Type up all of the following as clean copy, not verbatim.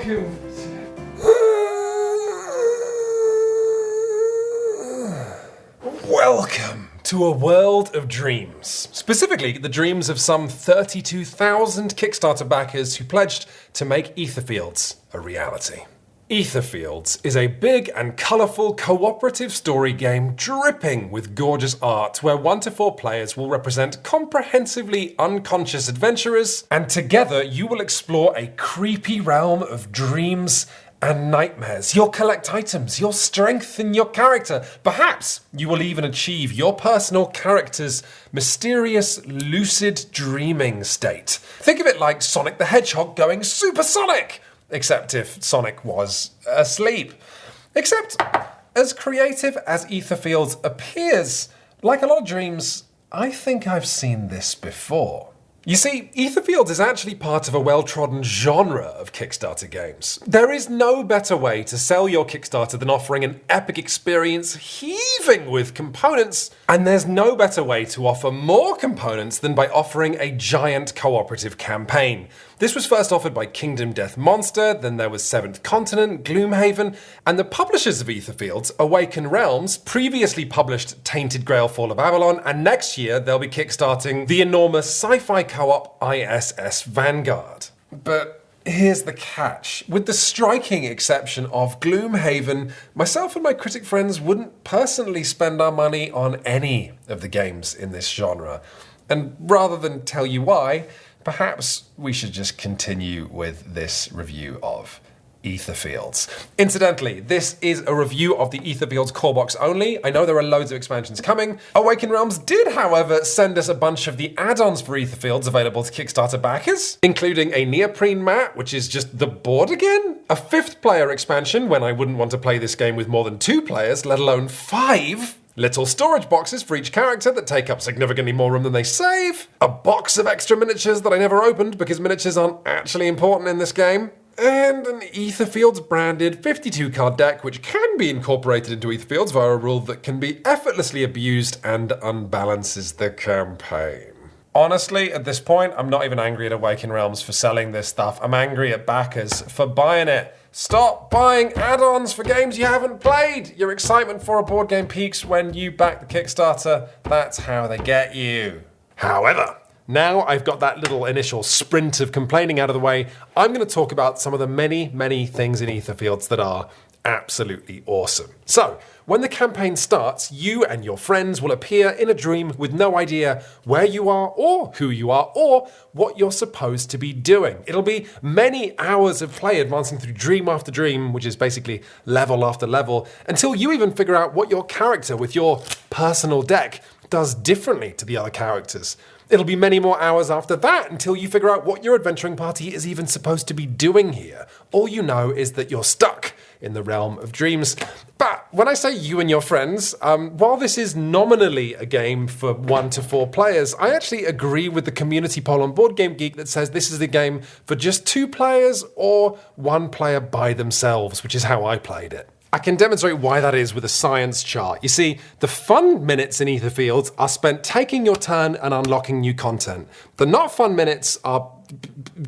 Welcome. Welcome to a world of dreams. Specifically, the dreams of some 32,000 Kickstarter backers who pledged to make Etherfields a reality. Etherfields is a big and colourful cooperative story game dripping with gorgeous art where 1 to 4 players will represent comprehensively unconscious adventurers, and together you will explore a creepy realm of dreams and nightmares. You'll collect items, you'll strengthen your character. Perhaps you will even achieve your personal character's mysterious, lucid dreaming state. Think of it like Sonic the Hedgehog going supersonic! Except if Sonic was asleep. Except, as creative as Etherfields appears, like a lot of dreams, I think I've seen this before. You see, Etherfields is actually part of a well-trodden genre of Kickstarter games. There is no better way to sell your Kickstarter than offering an epic experience heaving with components, and there's no better way to offer more components than by offering a giant cooperative campaign. This was first offered by Kingdom Death Monster, then there was Seventh Continent, Gloomhaven, and the publishers of Etherfields, Awaken Realms, previously published Tainted Grail Fall of Avalon, and next year they'll be kickstarting the enormous sci-fi co-op ISS Vanguard. But here's the catch. With the striking exception of Gloomhaven, myself and my critic friends wouldn't personally spend our money on any of the games in this genre. And rather than tell you why, perhaps we should just continue with this review of Etherfields. Incidentally, this is a review of the Etherfields core box only. I know there are loads of expansions coming. Awaken Realms did, however, send us a bunch of the add-ons for Etherfields available to Kickstarter backers, including a neoprene mat, which is just the board again, a 5th player expansion when I wouldn't want to play this game with more than 2 players, let alone 5, little storage boxes for each character that take up significantly more room than they save, a box of extra miniatures that I never opened because miniatures aren't actually important in this game, and an Etherfields branded 52 card deck which can be incorporated into Etherfields via a rule that can be effortlessly abused and unbalances the campaign. Honestly, at this point, I'm not even angry at Awaken Realms for selling this stuff. I'm angry at backers for buying it. Stop buying add-ons for games you haven't played! Your excitement for a board game peaks when you back the Kickstarter. That's how they get you. However, now I've got that little initial sprint of complaining out of the way, I'm going to talk about some of the many, many things in Etherfields that are absolutely awesome. So, when the campaign starts, you and your friends will appear in a dream with no idea where you are or who you are or what you're supposed to be doing. It'll be many hours of play advancing through dream after dream, which is basically level after level, until you even figure out what your character with your personal deck does differently to the other characters. It'll be many more hours after that until you figure out what your adventuring party is even supposed to be doing here. All you know is that you're stuck in the realm of dreams. But when I say you and your friends, while this is nominally a game for 1 to 4 players, I actually agree with the community poll on Board Game Geek that says this is a game for just 2 players or 1 player by themselves, which is how I played it. I can demonstrate why that is with a science chart. You see, the fun minutes in Etherfields are spent taking your turn and unlocking new content. The not fun minutes are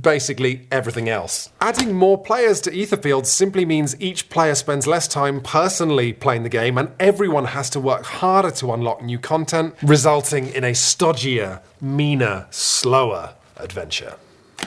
basically everything else. Adding more players to Etherfields simply means each player spends less time personally playing the game and everyone has to work harder to unlock new content, resulting in a stodgier, meaner, slower adventure.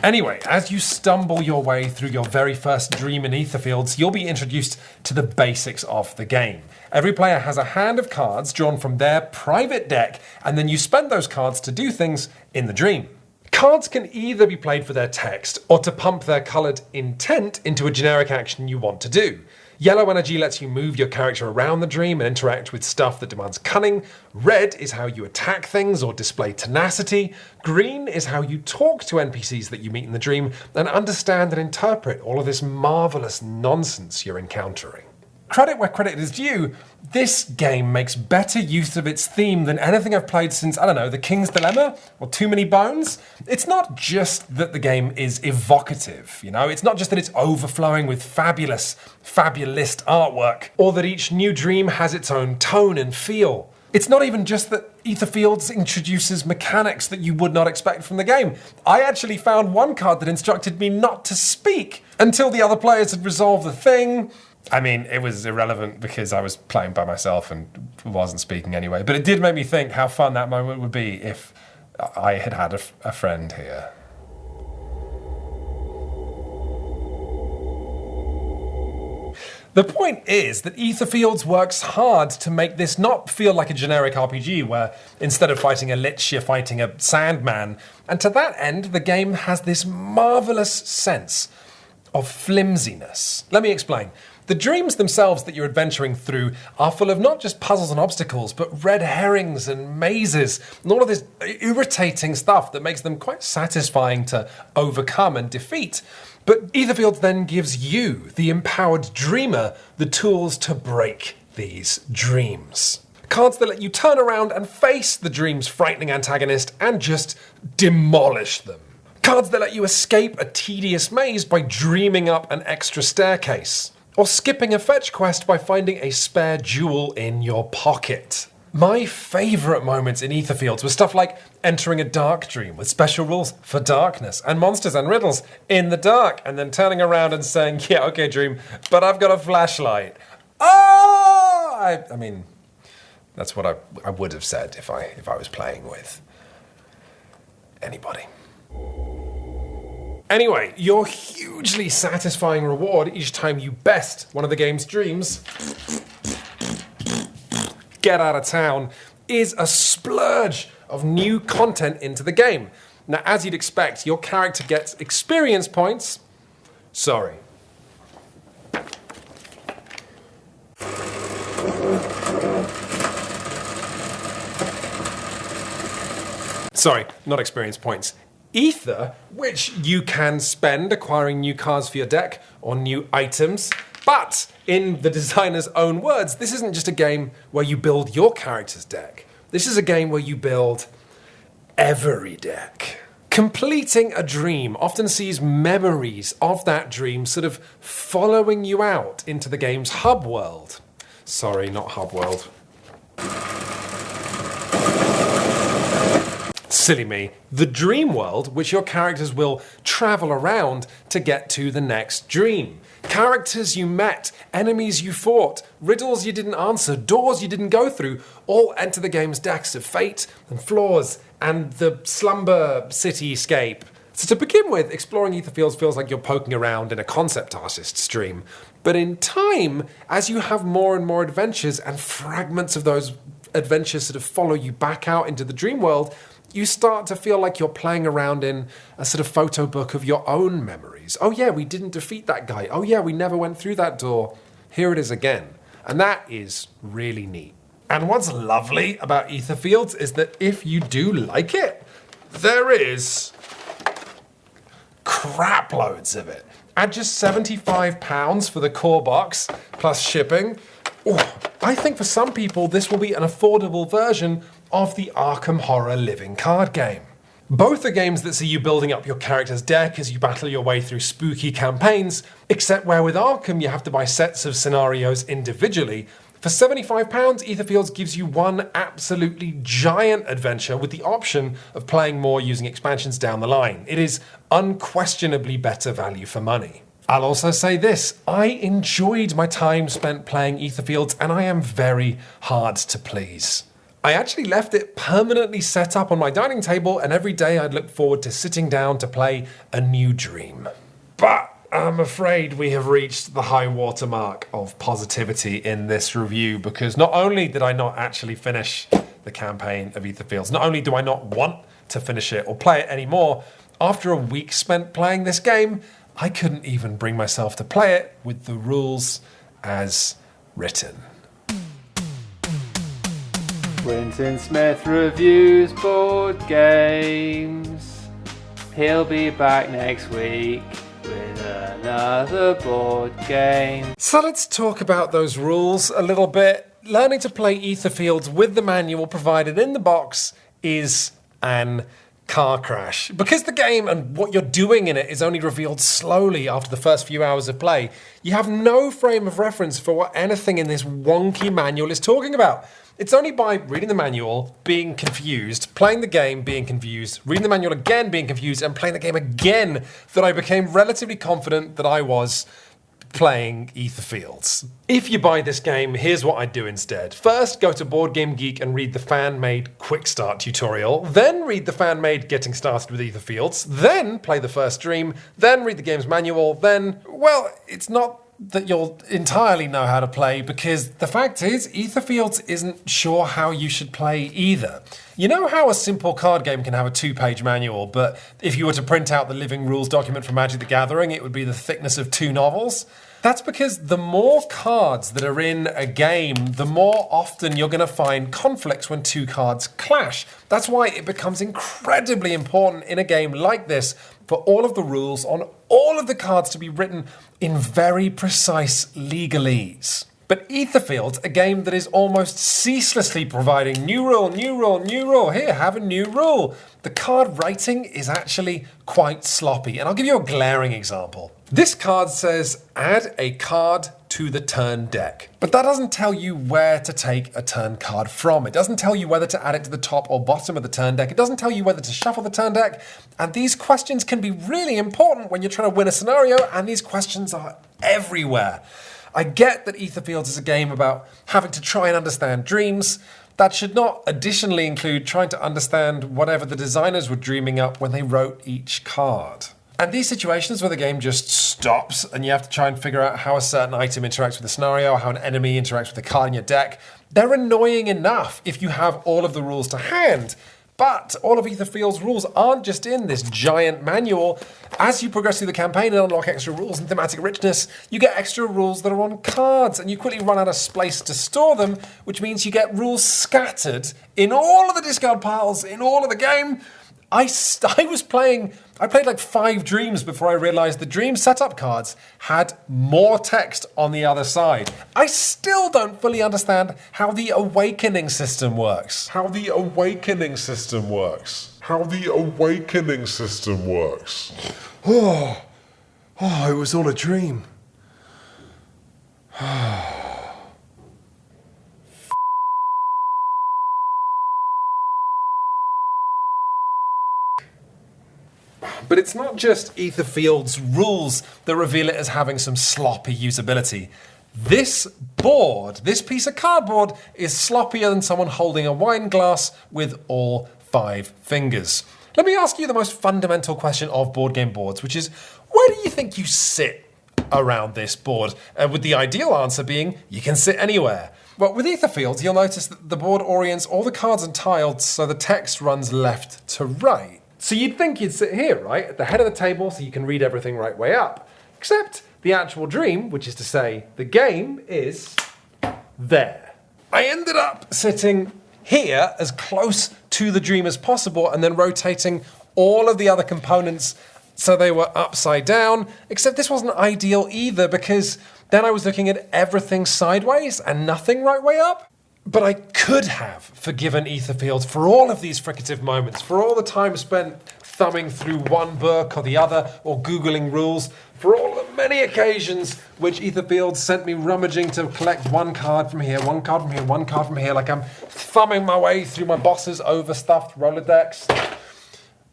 Anyway, as you stumble your way through your very first dream in Etherfields, you'll be introduced to the basics of the game. Every player has a hand of cards drawn from their private deck, and then you spend those cards to do things in the dream. Cards can either be played for their text or to pump their coloured intent into a generic action you want to do. Yellow energy lets you move your character around the dream and interact with stuff that demands cunning. Red is how you attack things or display tenacity. Green is how you talk to NPCs that you meet in the dream and understand and interpret all of this marvellous nonsense you're encountering. Credit where credit is due, this game makes better use of its theme than anything I've played since, I don't know, The King's Dilemma or Too Many Bones. It's not just that the game is evocative, it's not just that it's overflowing with fabulous, fabulist artwork, or that each new dream has its own tone and feel. It's not even just that Etherfields introduces mechanics that you would not expect from the game. I actually found one card that instructed me not to speak until the other players had resolved the thing. I mean, it was irrelevant because I was playing by myself and wasn't speaking anyway, but it did make me think how fun that moment would be if I had had a friend here. The point is that Etherfields works hard to make this not feel like a generic RPG where instead of fighting a lich, you're fighting a sandman. And to that end, the game has this marvelous sense of flimsiness. Let me explain. The dreams themselves that you're adventuring through are full of not just puzzles and obstacles, but red herrings and mazes, and all of this irritating stuff that makes them quite satisfying to overcome and defeat. But Etherfields then gives you, the empowered dreamer, the tools to break these dreams. Cards that let you turn around and face the dream's frightening antagonist and just demolish them. Cards that let you escape a tedious maze by dreaming up an extra staircase. Or skipping a fetch quest by finding a spare jewel in your pocket. My favourite moments in Etherfields were stuff like entering a dark dream with special rules for darkness and monsters and riddles in the dark, and then turning around and saying, yeah, okay, dream, but I've got a flashlight. Oh! I mean, that's what I would have said if I was playing with anybody. Anyway, your hugely satisfying reward each time you best one of the game's dreams, get out of town, is a splurge of new content into the game. Now, as you'd expect, your character gets experience points. Sorry. Sorry, not experience points. Ether, which you can spend acquiring new cards for your deck or new items. But in the designer's own words, this isn't just a game where you build your character's deck. This is a game where you build every deck. Completing a dream often sees memories of that dream sort of following you out into the game's hub world. Sorry, not hub world. Silly me. The dream world, which your characters will travel around to get to the next dream. Characters you met, enemies you fought, riddles you didn't answer, doors you didn't go through, all enter the game's decks of fate and flaws and the slumber cityscape. So to begin with, exploring Etherfields feels like you're poking around in a concept artist's dream. But in time, as you have more and more adventures and fragments of those adventures sort of follow you back out into the dream world, you start to feel like you're playing around in a sort of photo book of your own memories. Oh yeah, we didn't defeat that guy. Oh yeah, we never went through that door. Here it is again. And that is really neat. And what's lovely about Etherfields is that if you do like it, there is crap loads of it. At just £75 for the core box, plus shipping, I think for some people this will be an affordable version of the Arkham Horror living card game. Both are games that see you building up your character's deck as you battle your way through spooky campaigns, except where with Arkham you have to buy sets of scenarios individually. For £75, Etherfields gives you one absolutely giant adventure with the option of playing more using expansions down the line. It is unquestionably better value for money. I'll also say this, I enjoyed my time spent playing Etherfields and I am very hard to please. I actually left it permanently set up on my dining table and every day I'd look forward to sitting down to play a new dream. But I'm afraid we have reached the high watermark of positivity in this review because not only did I not actually finish the campaign of Etherfields, not only do I not want to finish it or play it anymore, after a week spent playing this game, I couldn't even bring myself to play it with the rules as written. Quinton Smith reviews board games. He'll be back next week with another board game. So let's talk about those rules a little bit. Learning to play Etherfields with the manual provided in the box is an car crash. Because the game and what you're doing in it is only revealed slowly after the first few hours of play, you have no frame of reference for what anything in this wonky manual is talking about. It's only by reading the manual, being confused, playing the game, being confused, reading the manual again, being confused, and playing the game again that I became relatively confident that I was playing Etherfields. If you buy this game, here's what I'd do instead. First, go to Board Game Geek and read the fan-made Quick Start tutorial, then read the fan-made Getting Started with Etherfields, then play the first stream, then read the game's manual, then, well, it's not that you'll entirely know how to play, because the fact is, Etherfields isn't sure how you should play either. You know how a simple card game can have a 2-page manual, but if you were to print out the living rules document for Magic the Gathering, it would be the thickness of 2 novels? That's because the more cards that are in a game, the more often you're going to find conflicts when 2 cards clash. That's why it becomes incredibly important in a game like this for all of the rules on all of the cards to be written in very precise legalese. But Etherfields, a game that is almost ceaselessly providing new rule, here, have a new rule. The card writing is actually quite sloppy, and I'll give you a glaring example. This card says, add a card to the turn deck. But that doesn't tell you where to take a turn card from. It doesn't tell you whether to add it to the top or bottom of the turn deck. It doesn't tell you whether to shuffle the turn deck. And these questions can be really important when you're trying to win a scenario, and these questions are everywhere. I get that Etherfields is a game about having to try and understand dreams. That should not additionally include trying to understand whatever the designers were dreaming up when they wrote each card. And these situations where the game just stops and you have to try and figure out how a certain item interacts with the scenario, how an enemy interacts with a card in your deck, they're annoying enough if you have all of the rules to hand. But all of Etherfields' rules aren't just in this giant manual. As you progress through the campaign and unlock extra rules and thematic richness, you get extra rules that are on cards, and you quickly run out of space to store them, which means you get rules scattered in all of the discard piles, in all of the game. I played like 5 dreams before I realized the dream setup cards had more text on the other side. I still don't fully understand how the awakening system works. How the awakening system works. Oh, it was all a dream. But it's not just Etherfields' rules that reveal it as having some sloppy usability. This board, this piece of cardboard, is sloppier than someone holding a wine glass with all 5 fingers. Let me ask you the most fundamental question of board game boards, which is, where do you think you sit around this board? With the ideal answer being, you can sit anywhere. Well, with Etherfields, you'll notice that the board orients all the cards and tiles so the text runs left to right. So you'd think you'd sit here, right, at the head of the table so you can read everything right way up. Except the actual dream, which is to say the game, is there. I ended up sitting here as close to the dream as possible and then rotating all of the other components so they were upside down, except this wasn't ideal either because then I was looking at everything sideways and nothing right way up. But I could have forgiven Etherfields for all of these fricative moments, for all the time spent thumbing through one book or the other, or Googling rules, for all the many occasions which Etherfields sent me rummaging to collect one card from here, one card from here, one card from here, like I'm thumbing my way through my boss's overstuffed Rolodex.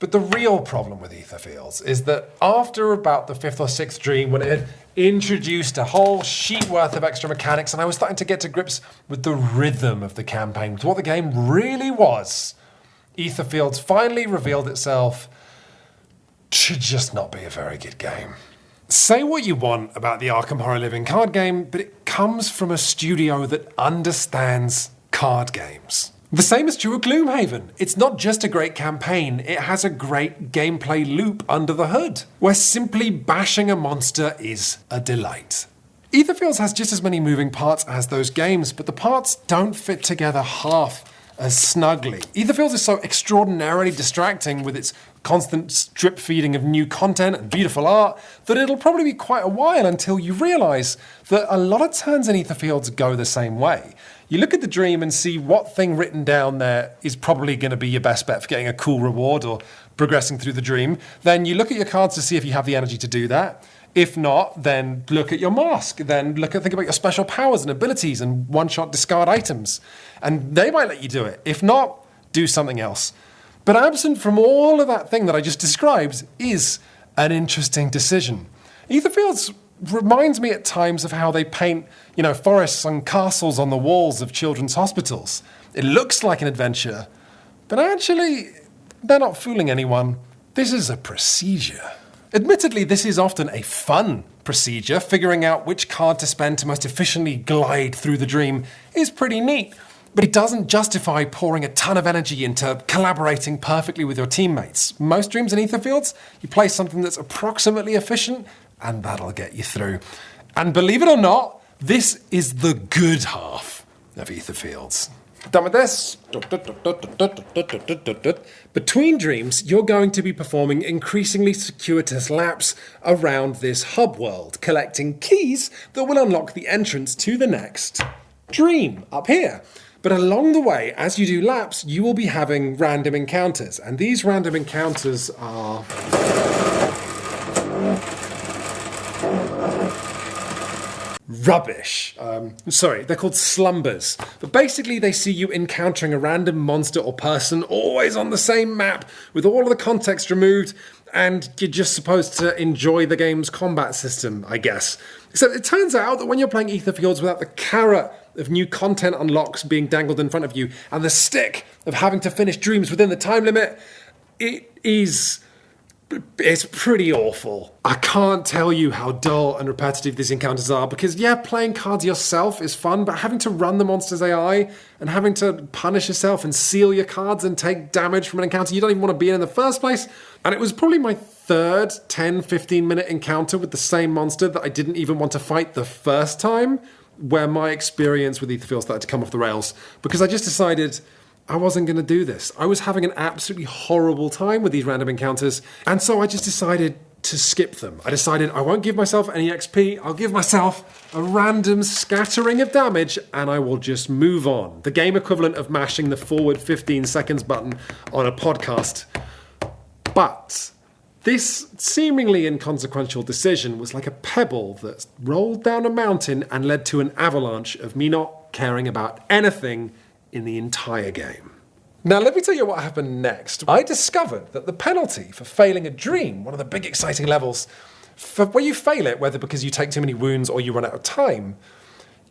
But the real problem with Etherfields is that after about the 5th or 6th dream, when it had introduced a whole sheet worth of extra mechanics, and I was starting to get to grips with the rhythm of the campaign, with what the game really was, Etherfields finally revealed itself to just not be a very good game. Say what you want about the Arkham Horror Living card game, but it comes from a studio that understands card games. The same is true of Gloomhaven. It's not just a great campaign, it has a great gameplay loop under the hood, where simply bashing a monster is a delight. Etherfields has just as many moving parts as those games, but the parts don't fit together half as snugly. Etherfields is so extraordinarily distracting with its constant drip feeding of new content and beautiful art that it'll probably be quite a while until you realise that a lot of turns in Etherfields go the same way. You look at the dream and see what thing written down there is probably going to be your best bet for getting a cool reward or progressing through the dream, then you look at your cards to see if you have the energy to do that. If not, then look at your mask. Then think about your special powers and abilities and one-shot discard items. And they might let you do it. If not, do something else. But absent from all of that thing that I just described is an interesting decision. Etherfields reminds me at times of how they paint, forests and castles on the walls of children's hospitals. It looks like an adventure, but actually, they're not fooling anyone. This is a procedure. Admittedly, this is often a fun procedure. Figuring out which card to spend to most efficiently glide through the dream is pretty neat, but it doesn't justify pouring a ton of energy into collaborating perfectly with your teammates. Most dreams in Etherfields, you play something that's approximately efficient, and that'll get you through. And believe it or not, this is the good half of Etherfields. Done with this. Between dreams, you're going to be performing increasingly circuitous laps around this hub world, collecting keys that will unlock the entrance to the next dream up here. But along the way, as you do laps, you will be having random encounters, and these random encounters are rubbish. They're called slumbers. But basically they see you encountering a random monster or person, always on the same map, with all of the context removed, and you're just supposed to enjoy the game's combat system, I guess. Except it turns out that when you're playing Etherfields without the carrot of new content unlocks being dangled in front of you, and the stick of having to finish dreams within the time limit, it's pretty awful. I can't tell you how dull and repetitive these encounters are because, playing cards yourself is fun, but having to run the monster's AI and having to punish yourself and seal your cards and take damage from an encounter you don't even want to be in the first place. And it was probably my third 10-15 minute encounter with the same monster that I didn't even want to fight the first time, where my experience with Etherfields started to come off the rails because I just decided I wasn't going to do this. I was having an absolutely horrible time with these random encounters, and so I just decided to skip them. I decided I won't give myself any XP, I'll give myself a random scattering of damage, and I will just move on. The game equivalent of mashing the forward 15 seconds button on a podcast. But this seemingly inconsequential decision was like a pebble that rolled down a mountain and led to an avalanche of me not caring about anything in the entire game. Now, let me tell you what happened next. I discovered that the penalty for failing a dream, one of the big exciting levels, where you fail it, whether because you take too many wounds or you run out of time,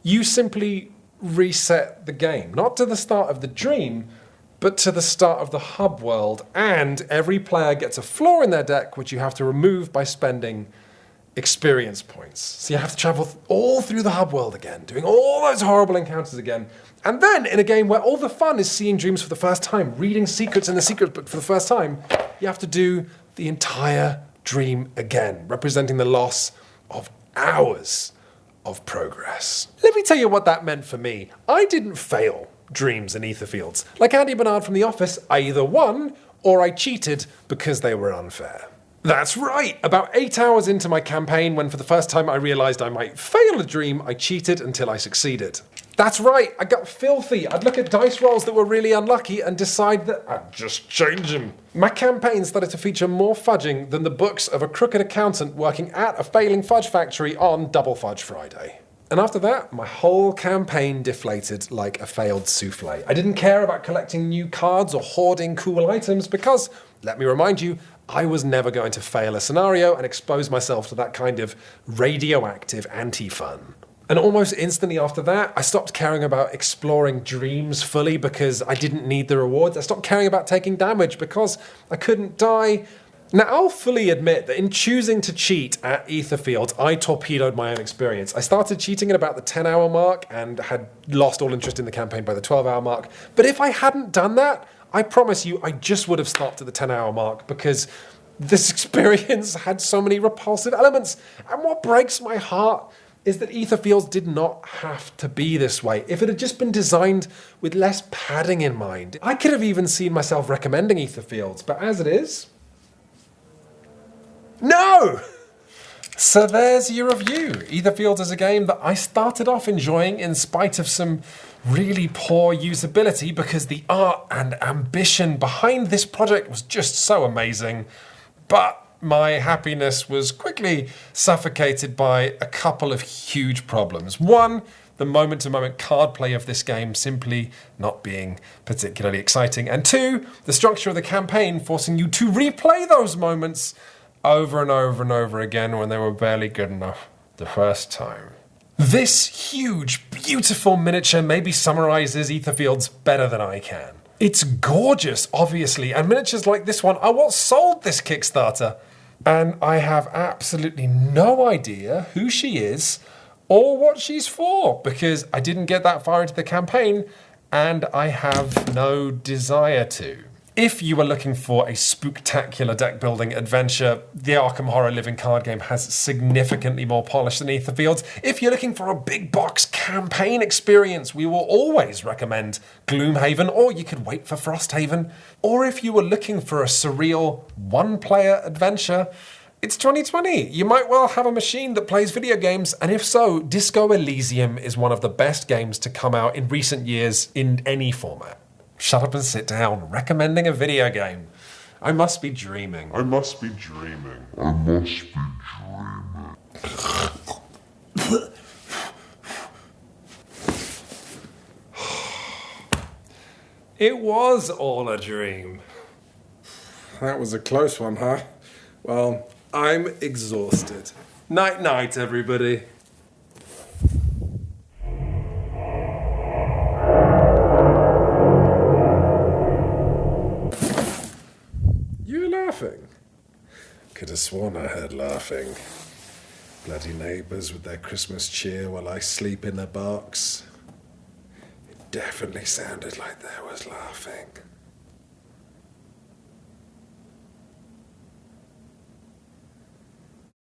you simply reset the game. Not to the start of the dream, but to the start of the hub world. And every player gets a flaw in their deck, which you have to remove by spending experience points. So you have to travel all through the hub world again, doing all those horrible encounters again. And then, in a game where all the fun is seeing dreams for the first time, reading secrets in the secret book for the first time, you have to do the entire dream again, representing the loss of hours of progress. Let me tell you what that meant for me. I didn't fail dreams in Etherfields. Like Andy Bernard from The Office, I either won or I cheated because they were unfair. That's right! About 8 hours into my campaign, when for the first time I realised I might fail a dream, I cheated until I succeeded. That's right, I got filthy. I'd look at dice rolls that were really unlucky and decide that I'd just change them. My campaign started to feature more fudging than the books of a crooked accountant working at a failing fudge factory on Double Fudge Friday. And after that, my whole campaign deflated like a failed souffle. I didn't care about collecting new cards or hoarding cool items because, let me remind you, I was never going to fail a scenario and expose myself to that kind of radioactive anti-fun. And almost instantly after that, I stopped caring about exploring dreams fully because I didn't need the rewards. I stopped caring about taking damage because I couldn't die. Now, I'll fully admit that in choosing to cheat at Etherfields, I torpedoed my own experience. I started cheating at about the 10-hour mark and had lost all interest in the campaign by the 12-hour mark. But if I hadn't done that, I promise you, I just would have stopped at the 10-hour mark because this experience had so many repulsive elements. And what breaks my heart is that Etherfields did not have to be this way. If it had just been designed with less padding in mind, I could have even seen myself recommending Etherfields, but as it is, no! So there's your review. Etherfields is a game that I started off enjoying in spite of some really poor usability because the art and ambition behind this project was just so amazing. But my happiness was quickly suffocated by a couple of huge problems. One, the moment-to-moment card play of this game simply not being particularly exciting. And two, the structure of the campaign forcing you to replay those moments over and over and over again when they were barely good enough the first time. This huge, beautiful miniature maybe summarizes Etherfields better than I can. It's gorgeous, obviously, and miniatures like this one are what sold this Kickstarter. And I have absolutely no idea who she is or what she's for, because I didn't get that far into the campaign, and I have no desire to. If you are looking for a spooktacular deck-building adventure, the Arkham Horror Living card game has significantly more polish than Etherfields. If you're looking for a big-box campaign experience, we will always recommend Gloomhaven, or you could wait for Frosthaven. Or if you were looking for a surreal one-player adventure, it's 2020. You might well have a machine that plays video games, and if so, Disco Elysium is one of the best games to come out in recent years in any format. Shut up and sit down. Recommending a video game. I must be dreaming. I must be dreaming. I must be dreaming. It was all a dream. That was a close one, huh? Well, I'm exhausted. Night-night, everybody. You laughing? Could have sworn I heard laughing. Bloody neighbours with their Christmas cheer while I sleep in the box. It definitely sounded like there was laughing.